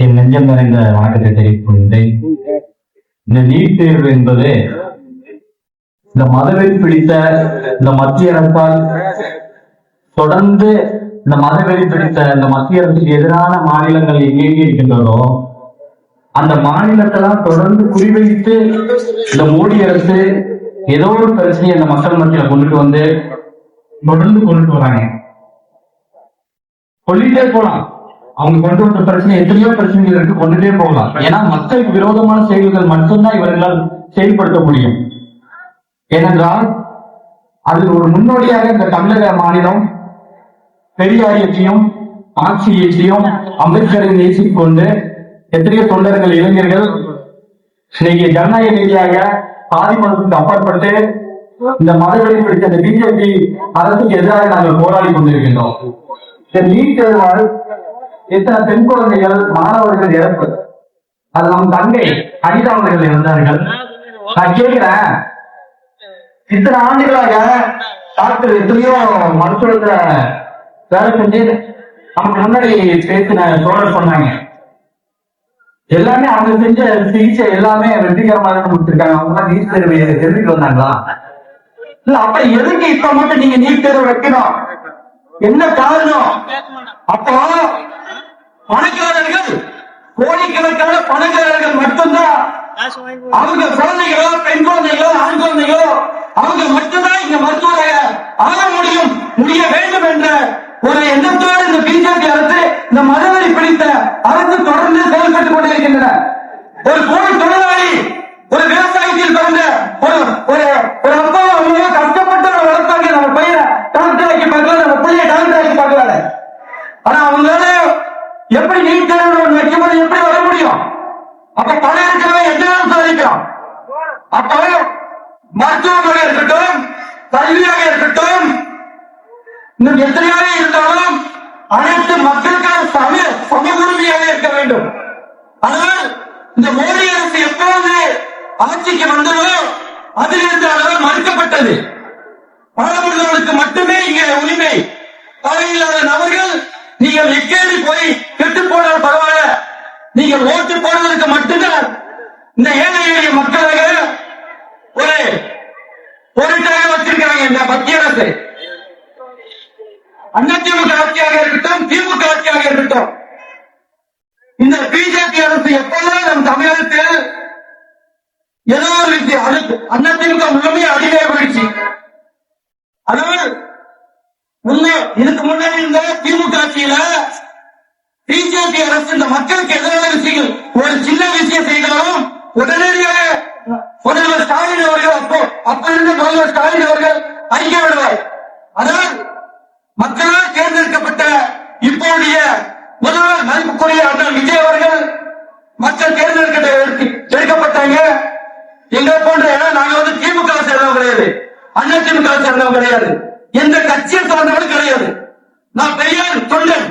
என் நெஞ்சம் நிறைந்த வணக்கத்தை தெரிவித்துக் கொண்டேன். இந்த நீட் தேர்வு என்பது இந்த மதவெறி பிடித்த இந்த மத்திய அரசால் தொடர்ந்து இந்த மதவெறி பிடித்த இந்த மத்திய அரசுக்கு எதிரான மாநிலங்கள் எங்கெங்கே இருக்கின்றதோ அந்த மாநிலத்தெல்லாம் தொடர்ந்து குறிவைத்து இந்த மோடி அரசு ஏதோ ஒரு பிரச்சனையை இந்த மக்கள் மத்தியில கொண்டுட்டு வந்து தொடர்ந்து கொண்டுட்டு வராங்க. சொல்லிட்டே போலாம், அவங்க கொண்டு வந்த பிரச்சனை எத்தனையோ பிரச்சனைகள் இருக்கு, கொண்டுட்டே போகலாம். ஏன்னா மக்களுக்கு விரோதமான செயல்கள் மட்டும்தான் இவர்களால் செயல்படுத்த முடியும். ஏனென்றால் அதில் ஒரு முன்னோடியாக இந்த தமிழக மாநிலம் பெரியார் இயற்றியும் ஆட்சி இயற்றியும் அம்பேத்கரை நேசித்துக் கொண்டு எத்தனையோ தொண்டர்கள் இளைஞர்கள் இன்னைக்கு ஜனநாயக ரீதியாக சாதி மதத்துக்கு அப்பாற்பட்டு இந்த மதவெறி பிடித்த இந்த பிஜேபி அரசுக்கு எதிராக நாங்கள் போராடி கொண்டிருக்கின்றோம். இந்த நீட் தேர்வால் இத்தனை பெண் குழந்தைகள் மாணவர்கள் இறப்பு, அது நம் தங்கை அனிதா அவர்கள் இருந்தார்கள். நான் கேட்கிறேன், இத்தனை ஆண்டுகளாக டாக்டர் எத்தனையோ மருத்துவத்துல வேலை செஞ்சு நமக்கு முன்னாடி பேசின தோழர் சொன்னாங்க, எல்லாமே அவங்க செஞ்ச சிகிச்சை எல்லாமே வெற்றிகரமாக முடிச்சிருக்காங்க. அவங்க நீட் தேர்வு எழுதிட்டு வந்தாங்களா? இல்ல, அப்ப எதுக்கு இப்ப மட்டும் நீங்க நீட் தேர்வு வைக்கணும்? என்ன காரணம்? அப்போ பணக்காரர்கள், கோடிக்கணக்கான பணக்காரர்கள் மட்டும்தான் அவங்க குழந்தைகளோ பெண் குழந்தைகளோ ஆண் குழந்தைகளோ அவங்க மட்டும்தான் இங்க மருத்துவராக ஆக முடிய வேண்டும் என்ற ஒரு எண்ணத்தோடு இந்த பிஜேபி அரசு இந்த மதவெறி பிடித்த அரசு தொடர்ந்து செயல்பட்டுக் கொண்டிருக்கின்றன. ஒரு கூலி தொழிலாளி, ஒரு விவசாயத்தில் பிறந்த ஒரு அப்பா அம்மா கஷ்டப்பட்டு வளர்த்தாங்க. நம்ம பையனை டாக்டர் ஆக்கி பார்க்கல, நம்ம பிள்ளைய டாக்டர் ஆக்கி பார்க்கல. ஆனா அவங்களால எப்படி நீட் தேர்வு வைக்கும்போது எப்படி வர முடியும்? அப்ப பணம் இருக்கிறவங்க எந்த நேரம் சாதிக்கலாம். அப்ப மருத்துவமாக இருக்கட்டும், கல்வியாக இருக்கட்டும், இன்னும் எத்தனையாக இருந்தாலும் அனைத்து மக்களுக்கான சம உரிமையாக இருக்க வேண்டும். ஆனால் இந்த மோடி அரசு எப்போது ஆட்சிக்கு வந்ததோ அதிலிருந்து அளவு மறுக்கப்பட்டது. பணமுள்ளவர்களுக்கு மட்டுமே இங்கே உரிமை, பதவியில்லாத நபர்கள் நீங்கள் எக்கேறி போய் கெட்டு போனால் பரவாயில்ல, நீங்கள் ஓட்டு போடுவதற்கு மட்டும்தான் இந்த ஏழை எளிய மக்களாக ஒரு பொருட்டாக வச்சிருக்கிறாங்க இந்த மத்திய அரசு. அதிமுக ஆட்சியாக இருக்கட்டும், திமுக ஆட்சியாக இருக்கட்டும், இந்த பிஜேபி அரசு எப்போதும் நம் தமிழகத்தில் ஏதோ ஒரு அதிமுக முழுமையாக அடிமையாக போயிடுச்சு. அதனால் இதுக்கு முன்னாடி இருந்த திமுக ஆட்சியில பிஜேபி அரசு இந்த மக்களுக்கு எதிரான விஷயங்கள் ஒரு சின்ன விஷயம் செய்தாலும் உடனடியாக முதல்வர் ஸ்டாலின் அவர்கள் அப்ப இருந்த முதல்வர் ஸ்டாலின் அவர்கள் அறிக்கை விடுவார். அதனால் மக்களால் தேர்ந்தெடுக்கப்பட்ட இப்போதைய முதல்வர் மதிப்புக்குரிய அண்ணன் விஜய் அவர்கள் மக்கள் தேர்ந்தெடுக்கப்பட்டாங்க. எங்களை போன்ற நாங்க திமுக சேர்ந்தவங்க கிடையாது, அண்ணா திமுக சேர்ந்தவங்க கிடையாது, எந்த கட்சியை சார்ந்தவங்களும் கிடையாது. நான் பெரியார் தொண்டன்,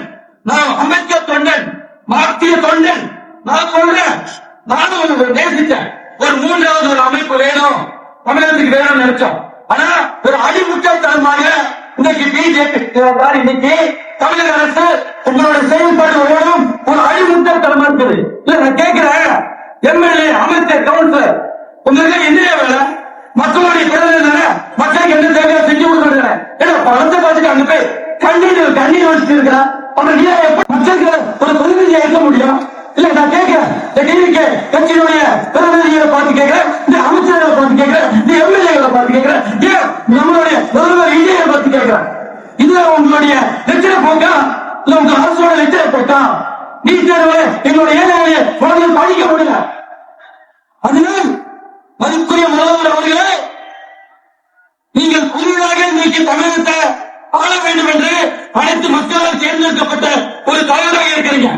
நான் அம்பேத்கர் தொண்டன், மார்க்சிய தொண்டன். நான் சொல்றேன், நானும் நேசித்தேன். ஒரு மூன்றாவது ஒரு அமைப்பு வேணும், தமிழகத்துக்கு வேணும்னு நினைச்சோம். ஆனா ஒரு அடிமுட்டாள்தனமாக இன்னைக்கு பிஜேபி இன்னைக்கு தமிழக அரசு உங்களுடைய செயல்பாடு வேணும் ஒரு அடிமுட்டாள்தனமா இருக்குது. இல்ல, நான் கேட்கிறேன், எம்எல்ஏ, அமைச்சர், கவுன்சிலர், உங்களுக்கு எதிரே வேலை, மக்களுடைய பிரதிநிதி, மக்களுக்கு என்ன தேவையோ செஞ்சு கொடுக்குறது. ஏன்னா பணத்தை பார்த்துட்டு அங்க போய் கண்ணீர் வச்சுட்டு இருக்கிறான். மக்களுக்கு ஒரு பிரதிநிதியை இருக்க முடியும்? இல்ல, நான் கேட்கிறேன், இந்த டிவிக்கு கட்சியினுடைய பிரதிநிதிகளை பார்த்து கேட்கிறேன், இந்த அமைச்சர்களை பார்த்து கேட்கிறேன், இந்த எம்எல்ஏகளை பார்த்து கேட்கிறேன், நம்மளுடைய முதல்வர் இந்தியை பார்த்து கேட்கிறேன். இதுல உங்களுடைய லட்சண போக்கா இல்ல உங்க அரசோட லட்சண போக்கா? நீட் தேர்வு எங்களுடைய ஏழை குழந்தைகள் படிக்க முடியல. அதனால் மதிப்புக்குரிய முதல்வர் அவர்களே, நீங்கள் புதிதாக இன்னைக்கு தமிழகத்தை ஆள வேண்டும் என்று அனைத்து மக்களால் தேர்ந்தெடுக்கப்பட்ட ஒரு தலைவராக இருக்கிறீங்க.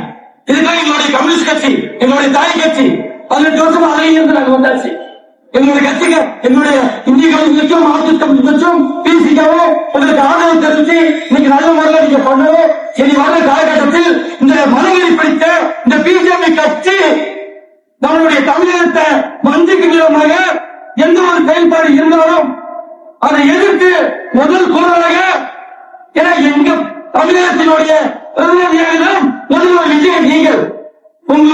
இதுதான் எங்களுடைய கம்யூனிஸ்ட் கட்சி, எங்களுடைய தாய் கட்சி. 18 வருஷம் அலையிலிருந்து நாங்கள் வந்தாச்சு. எங்களுடைய கட்சிகள், எங்களுடைய இந்திய கம்யூனிஸ்டும் மார்க்சிஸ்ட் கம்யூனிஸ்டும் பிசிகவும் உங்களுக்கு ஆதரவு தெரிவித்து இன்னைக்கு நல்ல முறையில் நீங்க பண்ணவே இனி வர காலகட்டத்தில் இந்த மனவெறி பிடித்த இந்த பிஜேபி கட்சி நம்மளுடைய தமிழகத்தை வஞ்சிக்கு விதமாக எந்த ஒரு செயல்பாடு இருந்தாலும் அதை எதிர்த்து முதல் குரலாக, ஏன்னா எங்க தமிழகத்தினுடைய பிரதிநிதியாக முதல்வர் விஜய் நீங்கள் உங்க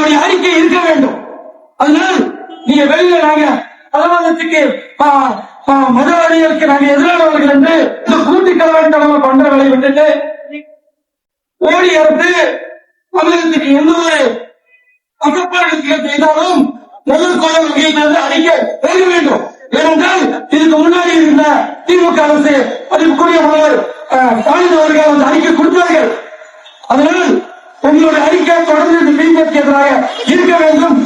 அதனால் நீங்க வெளியில நாங்க மதவாதத்துக்கு மதவாதிகளுக்கு நாங்க எதிரானவர்கள் என்று இந்த கூட்டு கலவரத்தனமா பண்ற வேலை விட்டுட்டு ஓடி எடுத்து தமிழகத்துக்கு எந்த ஒரு அகப்பாடு செய்தாலும் முதல் கோலம் வகையிலிருந்து அறிக்கை பெற வேண்டும். ஏனென்றால் இதுக்கு முன்னாடி இருந்த திமுக அரசு மதிப்புக்குரிய முதல்வர் ஸ்டாலின் அவர்கள் அந்த அறிக்கை கொடுத்தார்கள். அதனால் உங்களுடைய அறிக்கை தொடர்ந்து பிஜேபி எதிராக இருக்க வேண்டும்.